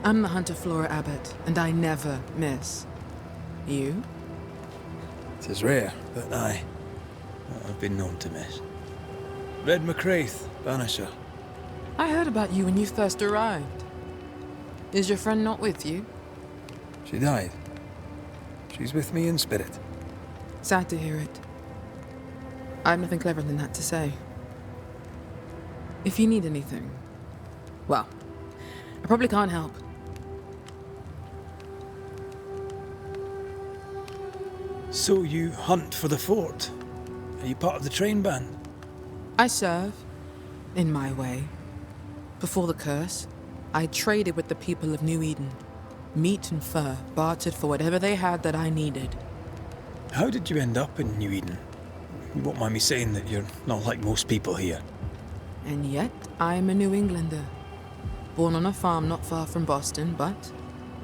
I'm the Hunter Flora Abbott, and I never miss. You? It is rare, but I've been known to miss. Red McCraith, banisher. I heard about you when you first arrived. Is your friend not with you? She died. She's with me in spirit. Sad to hear it. I have nothing cleverer than that to say. If you need anything, well, I probably can't help. So you hunt for the fort? Are you part of the train band? I serve, in my way. Before the curse, I traded with the people of New Eden. Meat and fur, bartered for whatever they had that I needed. How did you end up in New Eden? You won't mind me saying that you're not like most people here. And yet, I'm a New Englander. Born on a farm not far from Boston, but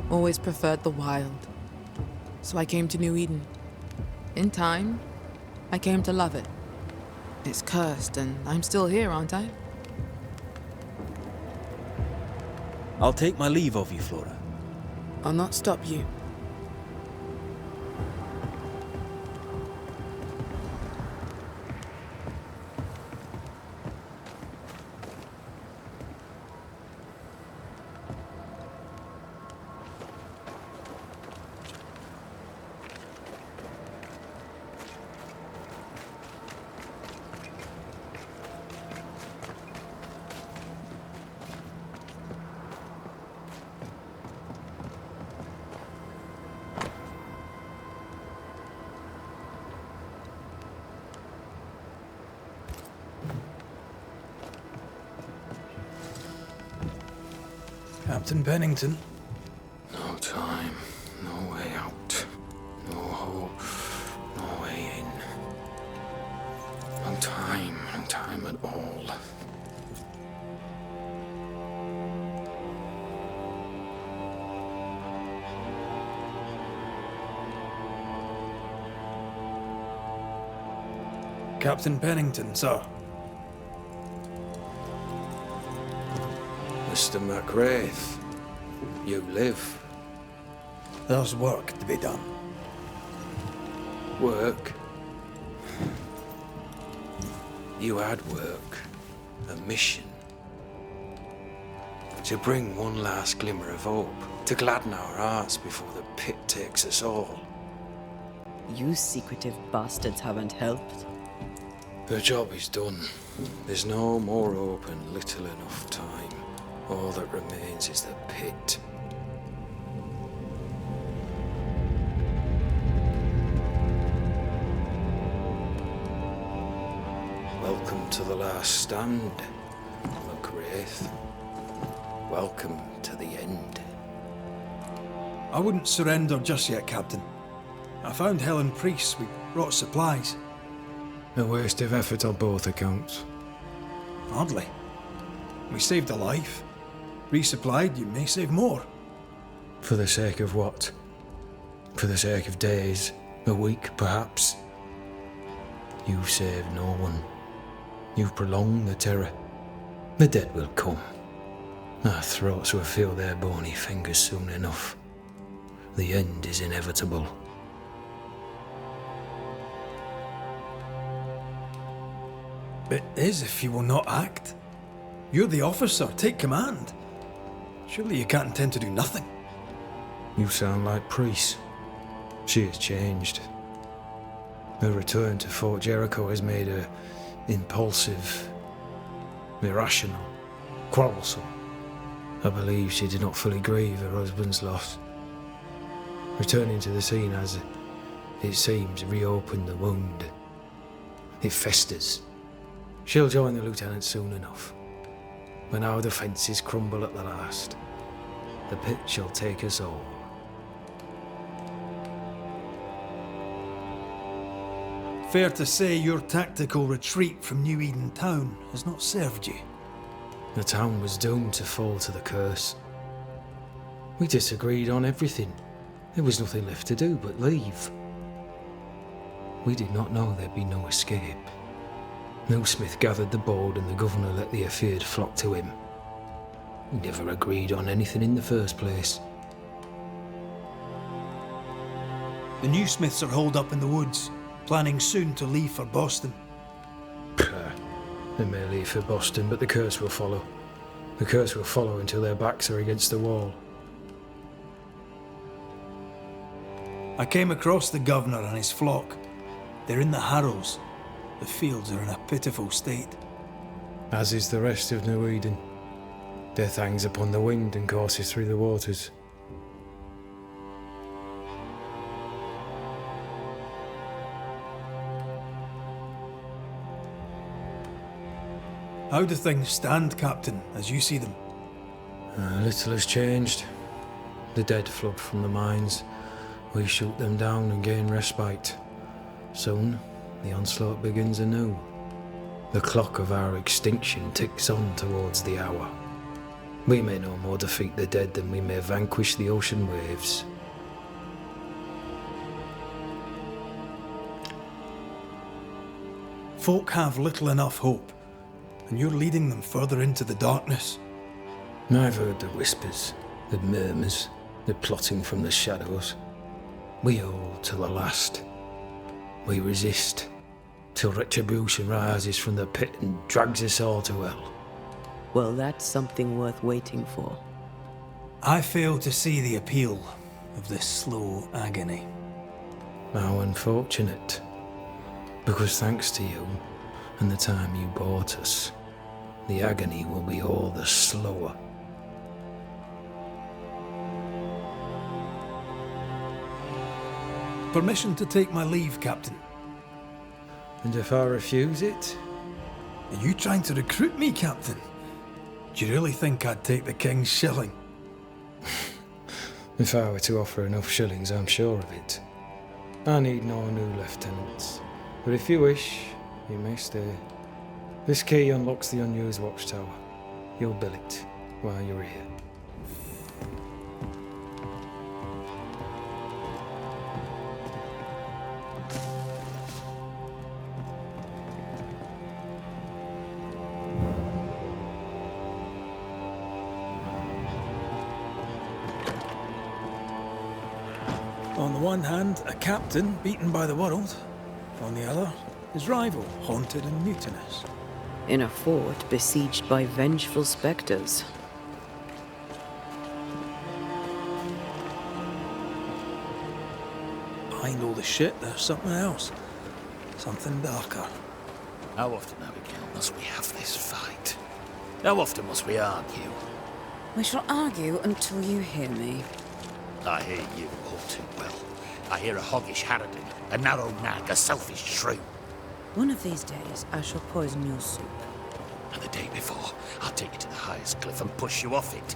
always preferred the wild. So I came to New Eden. In time, I came to love it. It's cursed, and I'm still here, aren't I? I'll take my leave of you, Flora. I'll not stop you. Captain Pennington. No time, no way out. No hope, no way in. No time at all. Captain Pennington, sir. Mr. McCraith, you live. There's work to be done. Work? You had work. A mission. To bring one last glimmer of hope. To gladden our hearts before the pit takes us all. You secretive bastards haven't helped. The job is done. There's no more hope and little enough time. All that remains is the pit. Welcome to the last stand, McCraith. Welcome to the end. I wouldn't surrender just yet, Captain. I found Helen Priest. We brought supplies. A waste of effort on both accounts. Hardly. We saved a life. Resupplied, you may save more. For the sake of what? For the sake of days, a week perhaps? You've saved no one. You've prolonged the terror. The dead will come. Our throats will feel their bony fingers soon enough. The end is inevitable. It is if you will not act. You're the officer, take command. Surely you can't intend to do nothing. You sound like Priest. She has changed. Her return to Fort Jericho has made her impulsive, irrational, quarrelsome. I believe she did not fully grieve her husband's loss. Returning to the scene has, it seems, reopened the wound. It festers. She'll join the lieutenant soon enough. When our defences crumble at the last, the pit shall take us all. Fair to say your tactical retreat from New Eden town has not served you. The town was doomed to fall to the curse. We disagreed on everything. There was nothing left to do but leave. We did not know there'd be no escape. Millsmith gathered the board and the governor let the affair flock to him. We never agreed on anything in the first place. The new smiths are holed up in the woods, planning soon to leave for Boston. They may leave for Boston, but the curse will follow. The curse will follow until their backs are against the wall. I came across the governor and his flock. They're in the harrows. The fields are in a pitiful state. As is the rest of New Eden. Death hangs upon the wind and courses through the waters. How do things stand, Captain, as you see them? Little has changed. The dead flood from the mines. We shoot them down and gain respite. Soon, the onslaught begins anew. The clock of our extinction ticks on towards the hour. We may no more defeat the dead than we may vanquish the ocean waves. Folk have little enough hope, and you're leading them further into the darkness. I've heard the whispers, the murmurs, the plotting from the shadows. We hold till the last. We resist, till retribution rises from the pit and drags us all to hell. Well, that's something worth waiting for. I fail to see the appeal of this slow agony. How unfortunate. Because thanks to you and the time you bought us, the agony will be all the slower. Permission to take my leave, Captain. And if I refuse it? Are you trying to recruit me, Captain? Do you really think I'd take the King's shilling? If I were to offer enough shillings, I'm sure of it. I need no new lieutenants. But if you wish, you may stay. This key unlocks the unused watchtower. You'll bill it while you're here. On the one hand, a captain beaten by the world. On the other, his rival, haunted and mutinous. In a fort besieged by vengeful spectres. Behind all the shit, there's something else. Something darker. How often, Abigail, must we have this fight? How often must we argue? We shall argue until you hear me. I hear you all too well. I hear a hoggish harridan, a narrow nag, a selfish shrew. One of these days, I shall poison your soup. And the day before, I'll take you to the highest cliff and push you off it.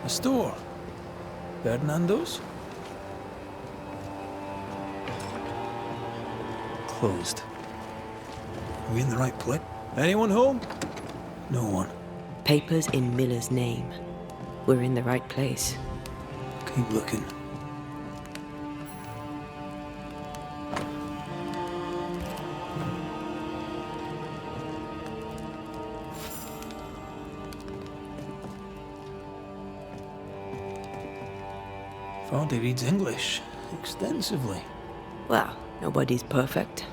A store. Ferdinando's? Closed. Are we in the right place? Anyone home? No one. Papers in Miller's name. We're in the right place. Keep looking. Vardy reads English extensively. Well, nobody's perfect.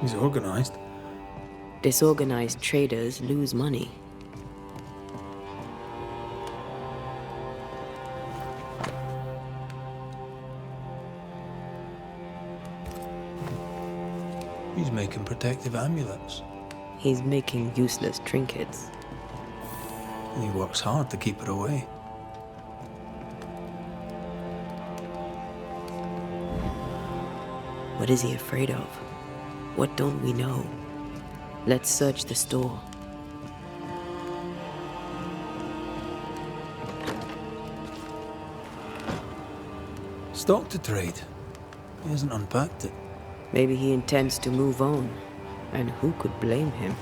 He's organized. Disorganized traders lose money. He's making protective amulets. He's making useless trinkets. And he works hard to keep her away. What is he afraid of? What don't we know? Let's search the store. Stock to trade. He hasn't unpacked it. Maybe he intends to move on. And who could blame him?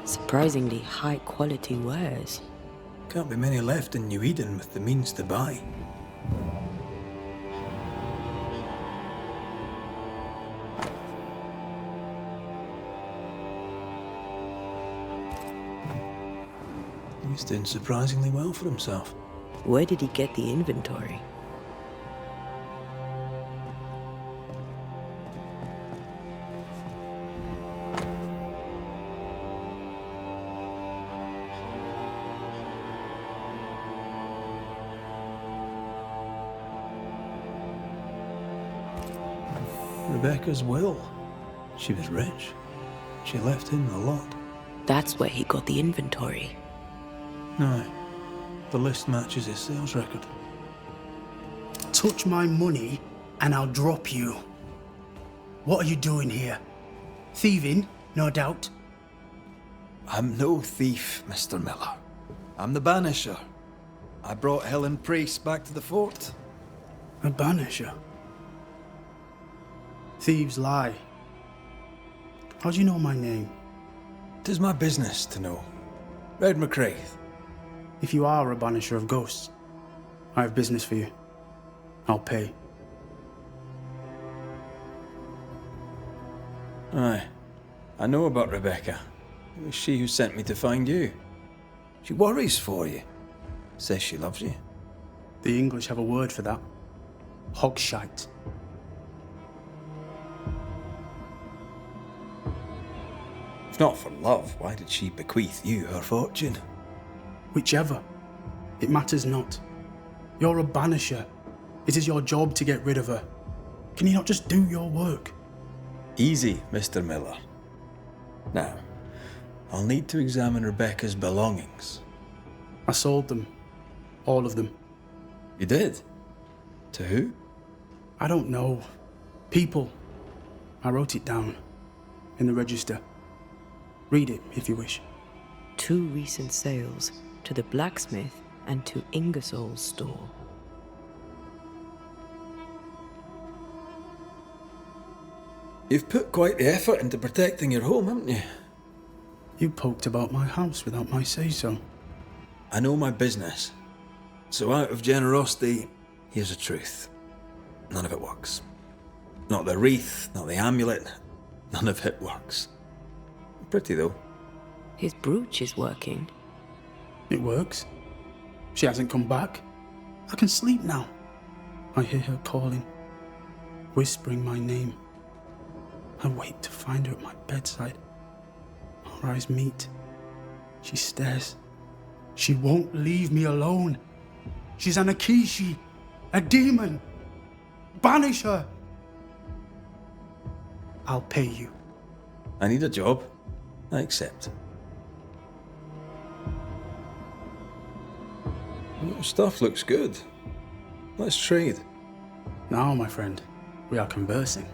Surprisingly high-quality wares. Can't be many left in New Eden with the means to buy. He's doing surprisingly well for himself. Where did he get the inventory? Rebecca's will. She was rich. She left him a lot. That's where he got the inventory. No, the list matches his sales record. Touch my money and I'll drop you. What are you doing here? Thieving, no doubt. I'm no thief, Mr. Miller. I'm the banisher. I brought Helen Priest back to the fort. A banisher. Thieves lie. How do you know my name? 'Tis my business to know. Red McCraith. If you are a banisher of ghosts, I have business for you. I'll pay. Aye. I know about Rebecca. It was she who sent me to find you. She worries for you. Says she loves you. The English have a word for that. Hogshite. If not for love, why did she bequeath you her fortune? Whichever. It matters not. You're a banisher. It is your job to get rid of her. Can you not just do your work? Easy, Mr. Miller. Now, I'll need to examine Rebecca's belongings. I sold them. All of them. You did? To who? I don't know. People. I wrote it down. In the register. Read it, if you wish. 2 recent sales to the blacksmith and to Ingersoll's store. You've put quite the effort into protecting your home, haven't you? You poked about my house without my say-so. I know my business. So out of generosity, here's the truth. None of it works. Not the wreath, not the amulet. None of it works. Pretty, though. His brooch is working. It works. She hasn't come back. I can sleep now. I hear her calling, whispering my name. I wait to find her at my bedside. Our eyes meet. She stares. She won't leave me alone. She's an Akishi, a demon. Banish her. I'll pay you. I need a job. I accept. Your stuff looks good. Let's trade. Now, my friend, we are conversing.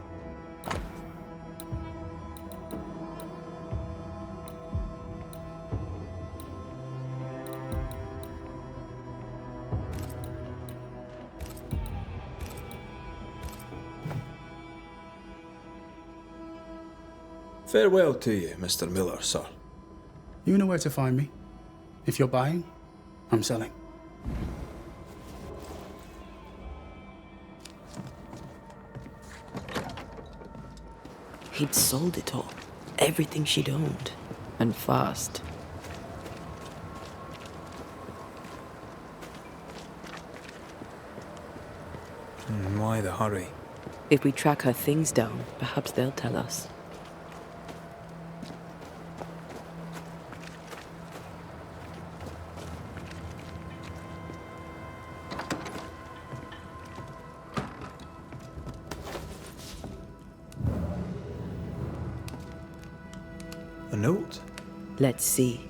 Farewell to you, Mr. Miller, sir. You know where to find me. If you're buying, I'm selling. He'd sold it all. Everything she'd owned. And fast. Why the hurry? If we track her things down, perhaps they'll tell us. A note? Let's see.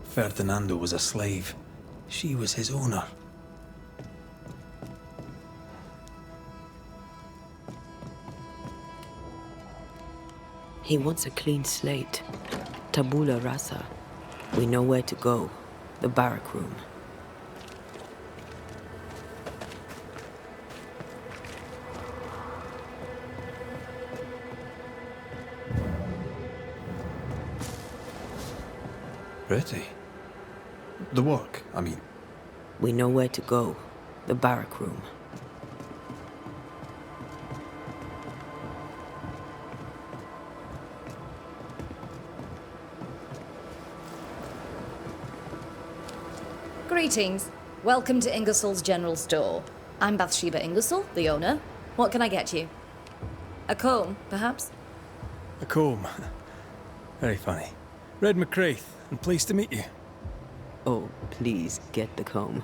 Ferdinando was a slave. She was his owner. He wants a clean slate. Tabula rasa. We know where to go. The barrack room. Pretty. The work, I mean. We know where to go. The barrack room. Greetings. Welcome to Ingersoll's General Store. I'm Bathsheba Ingersoll, the owner. What can I get you? A comb, perhaps? A comb. Very funny. Red McCraith, and pleased to meet you. Oh, please get the comb.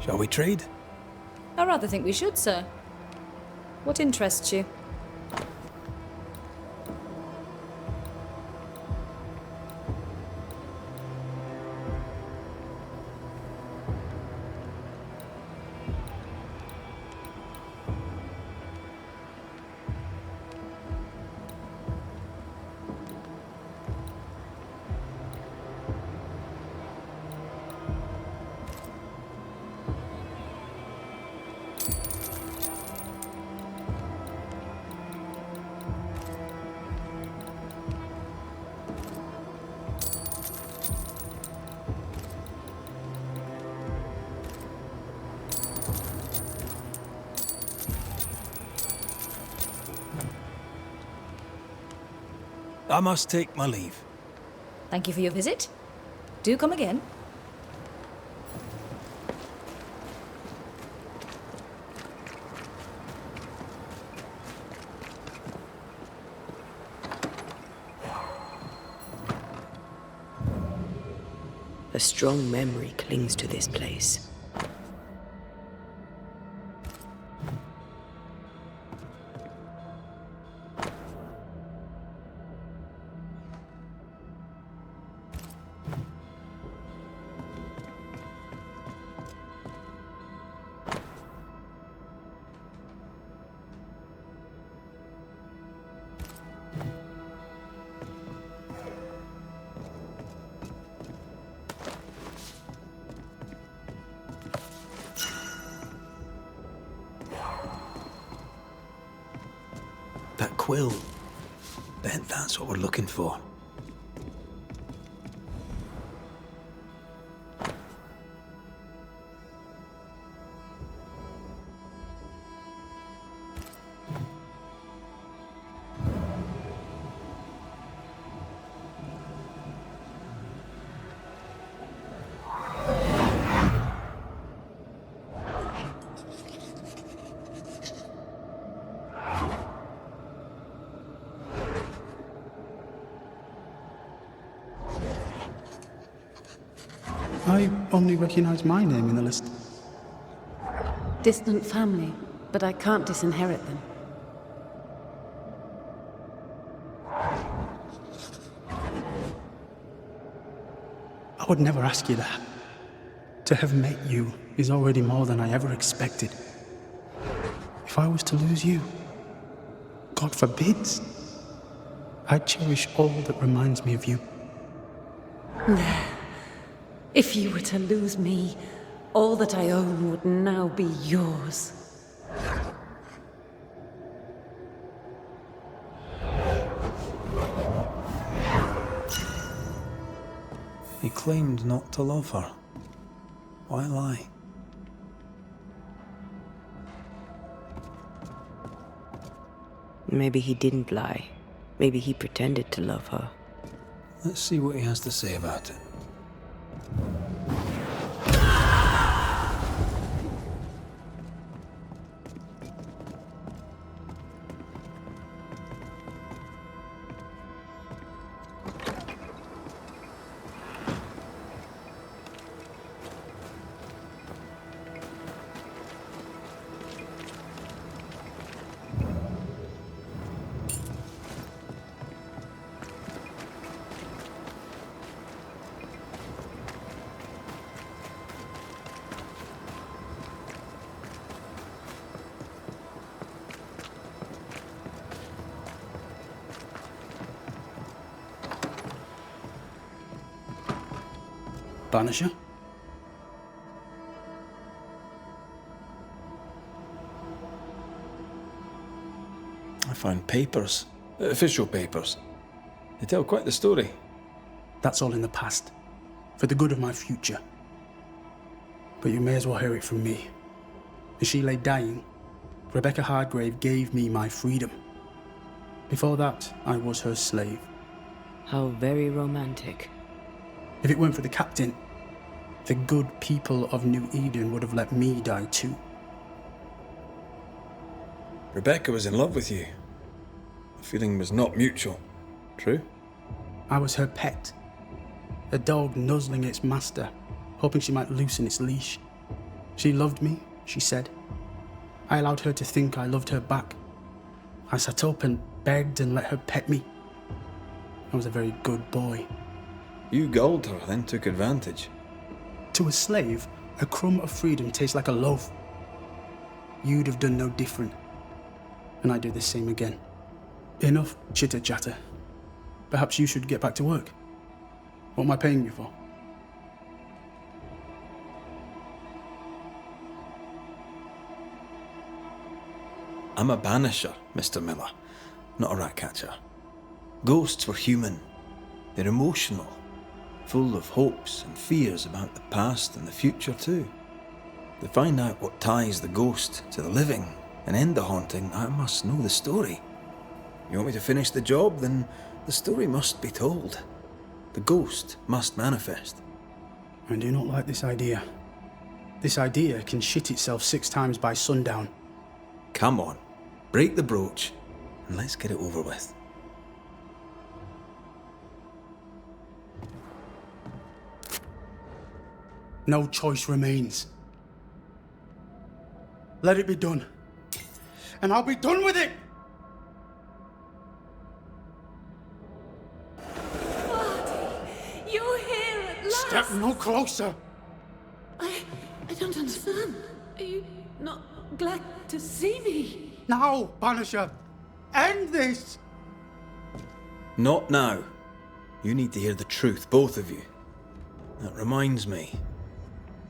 Shall we trade? I rather think we should, sir. What interests you? I must take my leave. Thank you for your visit. Do come again. A strong memory clings to this place. That quill. Bet that's what we're looking for. I only recognize my name in the list. Distant family, but I can't disinherit them. I would never ask you that. To have met you is already more than I ever expected. If I was to lose you, God forbids, I cherish all that reminds me of you. If you were to lose me, all that I own would now be yours. He claimed not to love her. Why lie? Maybe he didn't lie. Maybe he pretended to love her. Let's see what he has to say about it. Banisher? I found papers. Official papers. They tell quite the story. That's all in the past. For the good of my future. But you may as well hear it from me. As she lay dying, Rebecca Hardgrave gave me my freedom. Before that, I was her slave. How very romantic. If it weren't for the captain, the good people of New Eden would have let me die too. Rebecca was in love with you. The feeling was not mutual. True? I was her pet. A dog nuzzling its master, hoping she might loosen its leash. She loved me, she said. I allowed her to think I loved her back. I sat up and begged and let her pet me. I was a very good boy. You gulled her, then took advantage. To a slave, a crumb of freedom tastes like a loaf. You'd have done no different. And I'd do the same again. Enough chitter-chatter. Perhaps you should get back to work. What am I paying you for? I'm a banisher, Mr. Miller, not a rat catcher. Ghosts were human. They're emotional, full of hopes and fears about the past and the future too. To find out what ties the ghost to the living and end the haunting, I must know the story. You want me to finish the job? Then the story must be told. The ghost must manifest. I do not like this idea. This idea can shit itself 6 times by sundown. Come on, break the brooch and let's get it over with. No choice remains. Let it be done. And I'll be done with it! You're here at last! Step no closer! I don't understand. Are you not glad to see me? Now, Banisher! End this! Not now. You need to hear the truth, both of you. That reminds me.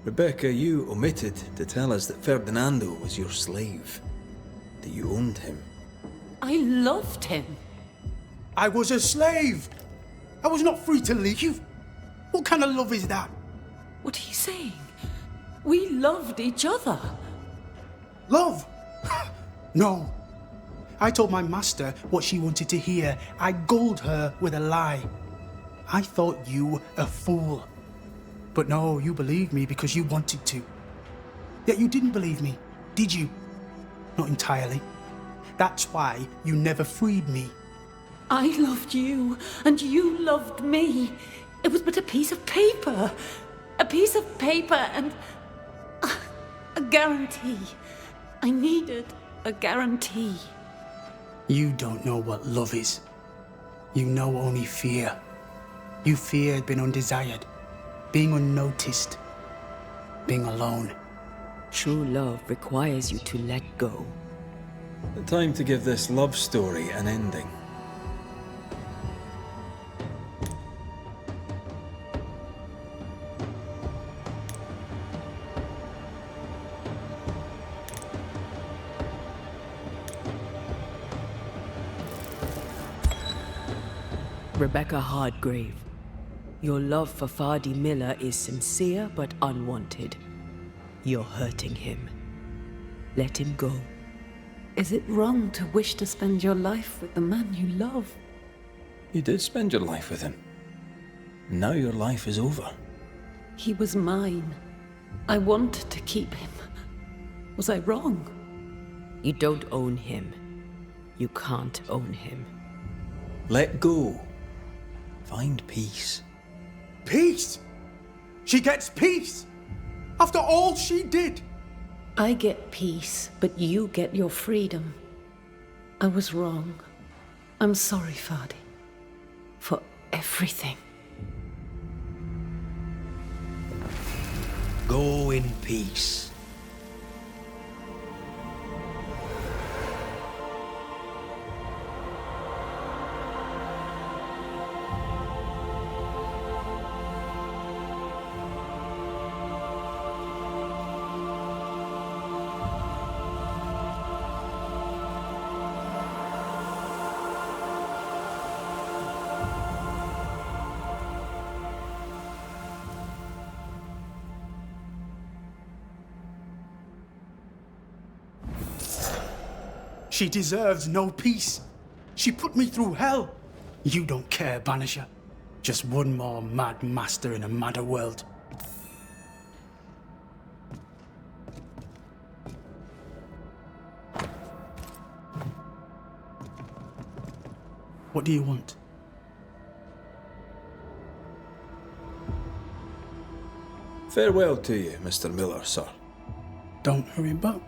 Rebecca, you omitted to tell us that Ferdinando was your slave. That you owned him. I loved him. I was a slave! I was not free to leave. What kind of love is that? What are you saying? We loved each other. Love? No. I told my master what she wanted to hear. I gulled her with a lie. I thought you a fool. But no, you believed me because you wanted to. Yet you didn't believe me, did you? Not entirely. That's why you never freed me. I loved you, and you loved me. It was but a piece of paper. A piece of paper and a guarantee. I needed a guarantee. You don't know what love is. You know only fear. You feared being undesired, being unnoticed, being alone. True love requires you to let go. The time to give this love story an ending. Rebecca Hardgrave, your love for Fardy Miller is sincere but unwanted. You're hurting him. Let him go. Is it wrong to wish to spend your life with the man you love? You did spend your life with him. Now your life is over. He was mine. I wanted to keep him. Was I wrong? You don't own him. You can't own him. Let go. Find peace. Peace? She gets peace? After all she did? I get peace, but you get your freedom. I was wrong. I'm sorry, Fardy. For everything. Go in peace. She deserves no peace. She put me through hell. You don't care, Banisher. Just one more mad master in a madder world. What do you want? Farewell to you, Mr. Miller, sir. Don't hurry back.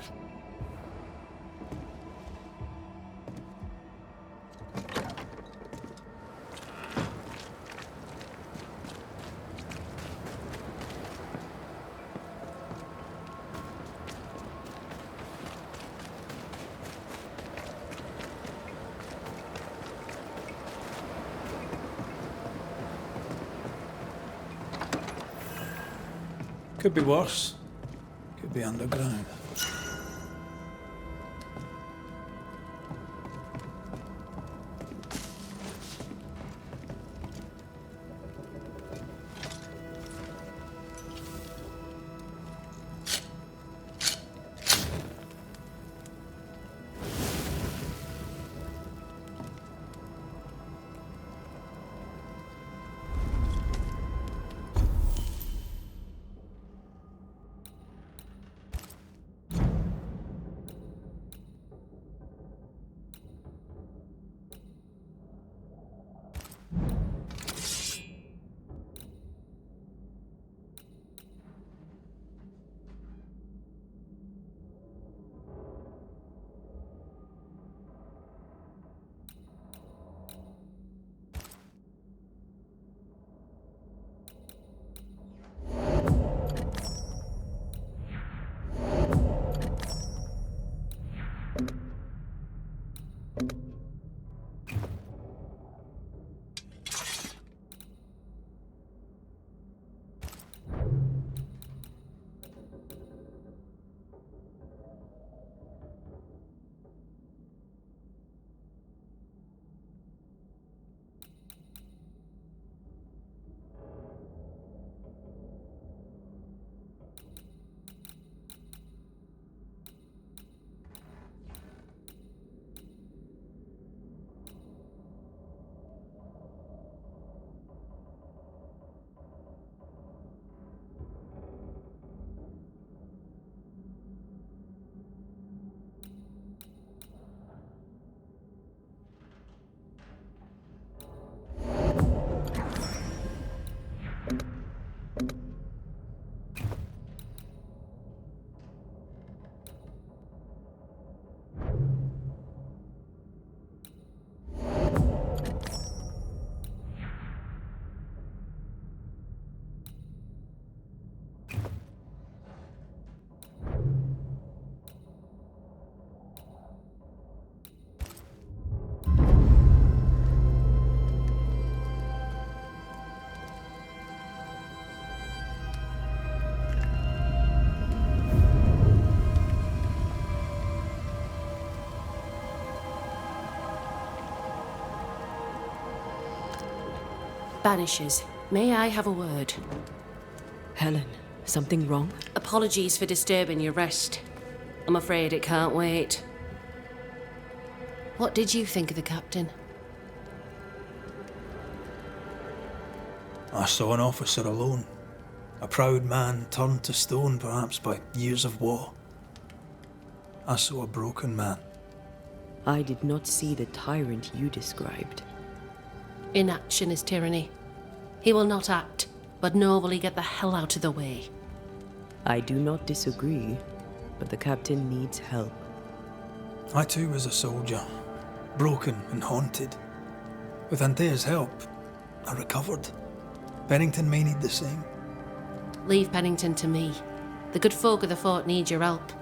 Could be worse. Could be underground. Banishers, may I have a word? Helen, something wrong? Apologies for disturbing your rest. I'm afraid it can't wait. What did you think of the captain? I saw an officer alone. A proud man turned to stone, perhaps by years of war. I saw a broken man. I did not see the tyrant you described. Inaction is tyranny. He will not act, but nor will he get the hell out of the way. I do not disagree, but the captain needs help. I too was a soldier, broken and haunted. With Antea's help, I recovered. Pennington may need the same. Leave Pennington to me. The good folk of the fort need your help.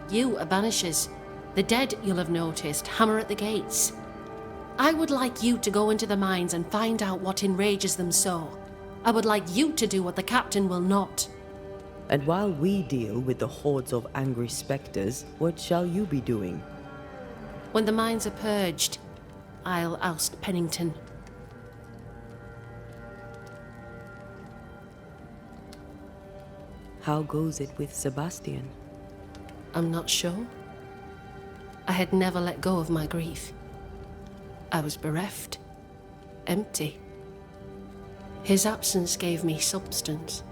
You are banishers. The dead, you'll have noticed, hammer at the gates. I would like you to go into the mines and find out what enrages them so. I would like you to do what the captain will not. And while we deal with the hordes of angry spectres, what shall you be doing? When the mines are purged, I'll oust Pennington. How goes it with Sebastian? I'm not sure. I had never let go of my grief. I was bereft, empty. His absence gave me substance.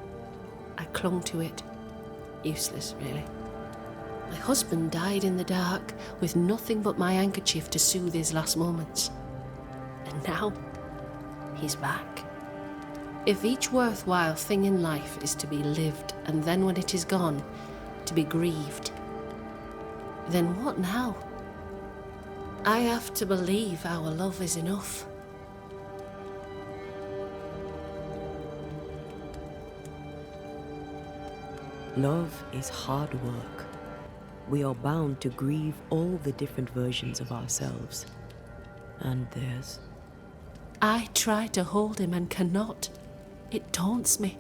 I clung to it. Useless, really. My husband died in the dark with nothing but my handkerchief to soothe his last moments. And now, he's back. If each worthwhile thing in life is to be lived, and then when it is gone, to be grieved, then what now? I have to believe our love is enough. Love is hard work. We are bound to grieve all the different versions of ourselves. And theirs. I try to hold him and cannot. It taunts me.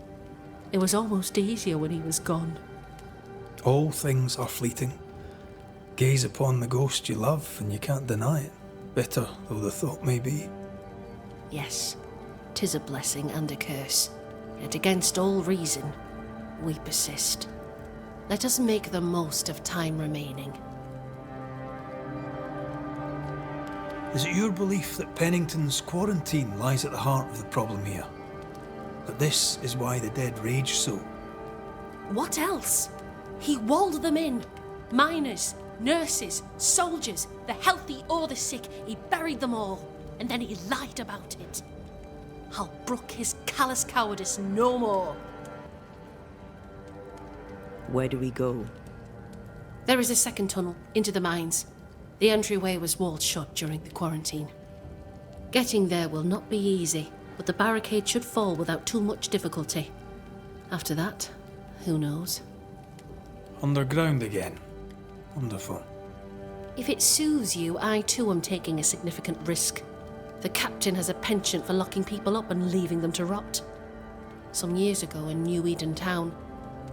It was almost easier when he was gone. All things are fleeting. Gaze upon the ghost you love and you can't deny it, bitter though the thought may be. Yes, 'tis a blessing and a curse, yet against all reason, we persist. Let us make the most of time remaining. Is it your belief that Pennington's quarantine lies at the heart of the problem here? That this is why the dead rage so? What else? He walled them in. Miners, nurses, soldiers, the healthy or the sick, he buried them all, and then he lied about it. I'll brook his callous cowardice no more. Where do we go? There is a second tunnel into the mines. The entryway was walled shut during the quarantine. Getting there will not be easy, but the barricade should fall without too much difficulty. After that, who knows? Underground again. Wonderful. If it soothes you, I too am taking a significant risk. The captain has a penchant for locking people up and leaving them to rot. Some years ago in New Eden town,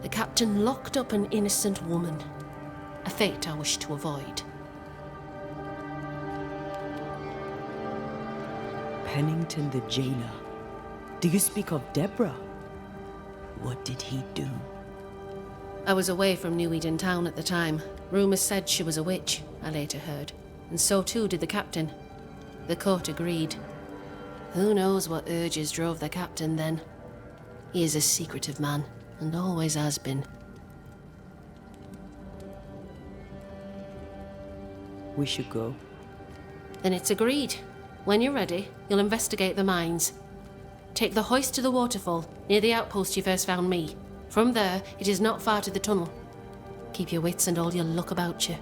the captain locked up an innocent woman. A fate I wish to avoid. Pennington the jailer. Do you speak of Deborah? What did he do? I was away from New Eden town at the time. Rumours said she was a witch, I later heard. And so too did the captain. The court agreed. Who knows what urges drove the captain then? He is a secretive man, and always has been. We should go. Then it's agreed. When you're ready, you'll investigate the mines. Take the hoist to the waterfall, near the outpost you first found me. From there, it is not far to the tunnel. Keep your wits and all your luck about you.